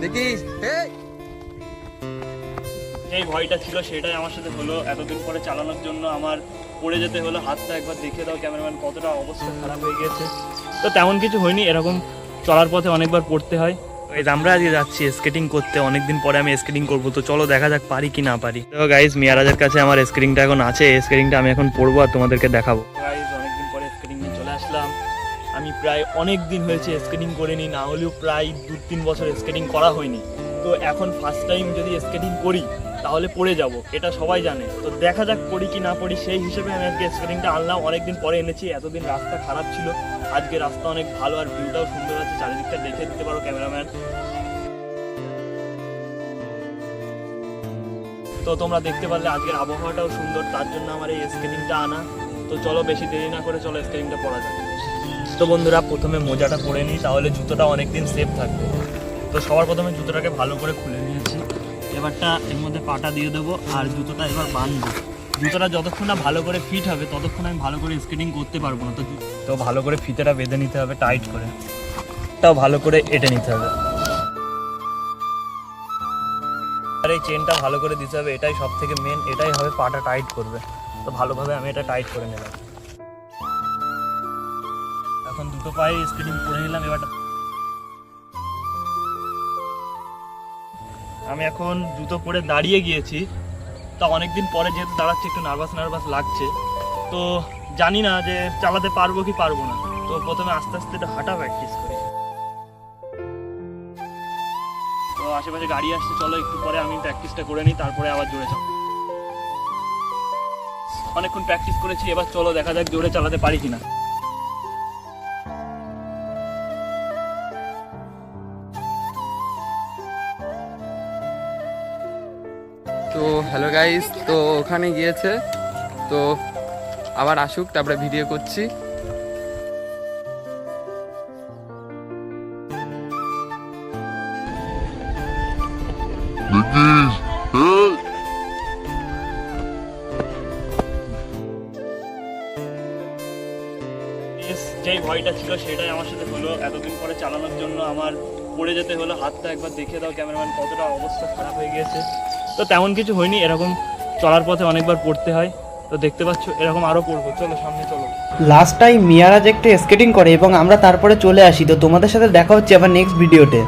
দেখিস যেই ভয়টা ছিল সেটাই আমার সাথে হলো। এতদিন পরে চালানোর জন্য আমার পড়ে যেতে হলো। হাতটা একবার দেখে দাও ক্যামেরাম্যান, কতটা অবস্থা খারাপ হয়ে গিয়েছে। তো তেমন কিছু হয়নি, এরকম চলার পথে অনেকবার পড়তে হয়। গাইজ আমরা আজকে যাচ্ছি স্কেটিং করতে, অনেকদিন পরে আমি স্কেটিং করবো। তো চলো দেখা যাক পারি কি না পারি। তো গাইজ মিয়ারাজের কাছে আমার স্কেটিংটা এখন আছে, স্কেটিংটা আমি এখন পড়বো আর তোমাদেরকে দেখাবো। গাইজ অনেকদিন পরে স্কেটিং নিয়ে চলে আসলাম। আমি প্রায় অনেক দিন হয়েছে স্কেটিং করিনি, না হলেও প্রায় 2-3 বছর স্কেটিং করা হয়নি। তো এখন ফার্স্ট টাইম যদি স্কেটিং করি তাহলে পড়ে যাব, এটা সবাই জানে। তো দেখা যাক পড়ি কি না পড়ি, সেই হিসেবে আমি আজকে স্কেটিংটা আনলাম। অনেকদিন পরে এনেছি, এতদিন রাস্তা খারাপ ছিল, আজকে রাস্তা অনেক ভালো আর ভিউটাও সুন্দর আছে। চারিদিকটা দেখে দিতে পারো ক্যামেরাম্যান। তো তোমরা দেখতে পারলে আজকের আবহাওয়াটাও সুন্দর, তার জন্য আমার এই স্কেটিংটা আনা। তো চলো বেশি দেরি না করে চলো স্কেটিংটা পরা যাক। তো বন্ধুরা প্রথমে মোজাটা পরে নিই, তাহলে জুতোটা অনেকদিন সেফ থাকবে। তো সবার প্রথমে জুতোটাকে ভালো করে খুলে নিয়েছি। এবারটা এর মধ্যে পাটা দিয়ে দেবো আর জুতোটা এবার বাঁধবো। জুতোটা যতক্ষণ না ভালো করে ফিট হবে ততক্ষণ আমি ভালো করে স্কেটিং করতে পারবো না। তো ভালো করে ফিতেটা বেঁধে নিতে হবে টাইট করে, তাও ভালো করে এঁটে নিতে হবে। আর এই চেনটা ভালো করে দিতে হবে, এটাই সব থেকে মেন, এটাই হবে পাটা টাইট করবে। তো ভালোভাবে আমি এটা টাইট করে নিলাম। এখন দুটো পায়ে স্কেটিং করে নিলাম। এবারটা আমি এখন জুতো পরে দাঁড়িয়ে গিয়েছি। তা অনেকদিন পরে যেহেতু দাঁড়াচ্ছি একটু নার্ভাস লাগছে। তো জানি না যে চালাতে পারবো কি পারবো না। তো প্রথমে আস্তে আস্তে একটু হাঁটা প্র্যাকটিস করি। তো আশেপাশে গাড়ি আসছে, চলো একটু পরে আমি প্র্যাকটিসটা করে নিই, তারপরে আবার জোরে চালাবো। অনেকক্ষণ প্র্যাকটিস করেছি, এবার চলো দেখা যাক জোরে চালাতে পারি কিনা। তো হ্যালো গাইস, তো ওখানে গিয়েছে, তো আবার আসুক তারপরে ভিডিও করছি। যেই ভয়টা ছিল সেটাই আমার সাথে হলো। এতদিন পরে চালানোর জন্য আমার পড়ে যেতে হলো। হাতটা একবার দেখে দাও ক্যামেরাম্যান, কতটা অবস্থা খারাপ হয়ে গিয়েছে। তো তেমন কিছু হয়নি, এরকম চলার পথে অনেকবার পড়তে হয়। তো দেখতে পাচ্ছ এরকম আরও পড়বো। চলো সামনে চলো। লাস্ট টাইম মিয়ারাজ একটা স্কেটিং করে এবং আমরা তারপরে চলে আসি। তো তোমাদের সাথে দেখা হচ্ছে আবার নেক্সট ভিডিওতে।